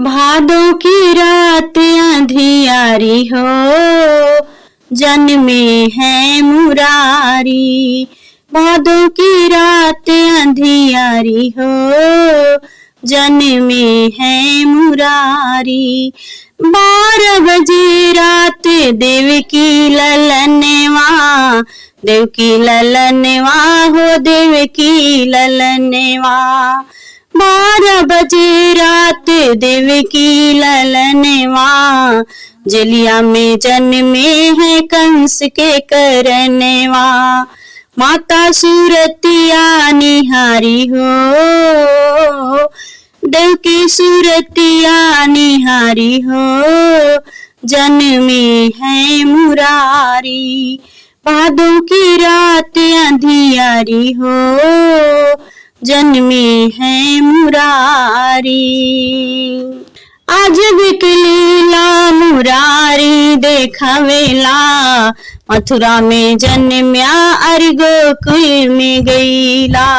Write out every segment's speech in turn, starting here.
भादों की रात अंधियारी हो, जन्मे है मुरारी। भादों की रात अंधियारी हो, जन्मे है मुरारी। 12 बजे रात देव की ललनवा, देव की ललनवा हो, देव की ललनवा। 12 बजे रात देव की ललनवा, जलिया में जन्मे है कंस के करनवा। माता सूरतिया निहारी हो, देव की सूरतिया निहारी हो, जन्मे है मुरारी। भादों की रात अंधियारी हो, जन्मे है मुरारी। आज बिकलीला मुरारी देखावेला, मथुरा में जन्म्या अरि गोकुल में गईला।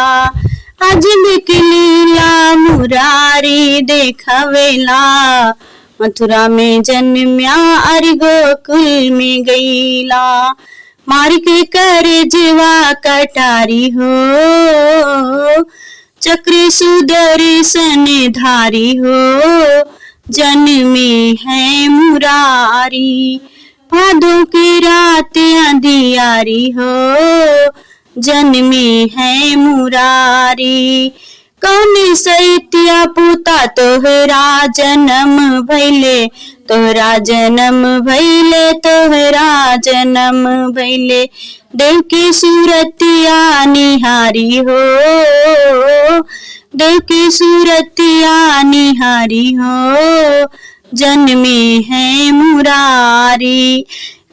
आज बिकलीला मुरारी देखावेला, मथुरा में जन्म्या अरि गोकुल में गईला। मार के करजवा कटारी हो, चक्र सुदर्शन धारी हो, जन्मे है मुरारी। भादों की रात अंधियारी हो, जन्मे है मुरारी। कौन सैतिया पुता तोहरा जन्म भैले, तोहरा जन्म भैले, तोहरा जन्म भैले। देव की सूरतिया निहारी हो, देव की सूरतिया निहारी हो, जन्मे है मुरारी।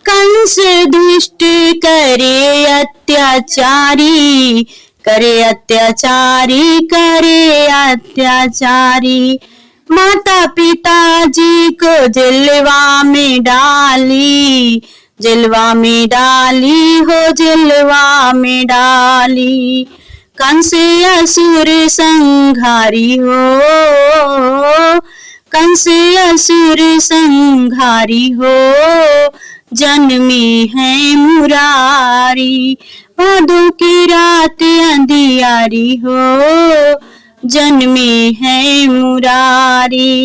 कंस दुष्ट करे अत्याचारी, करे अत्याचारी, करे अत्याचारी। माता पिता जी को जलवा में डाली, जलवा में डाली हो, जलवा में डाली। कंस असुर संहारी हो, कंस असुर संहारी हो, जन्मे है मुरारी। भादों की रात अंधियारी हो, जन्मे है मुरारी।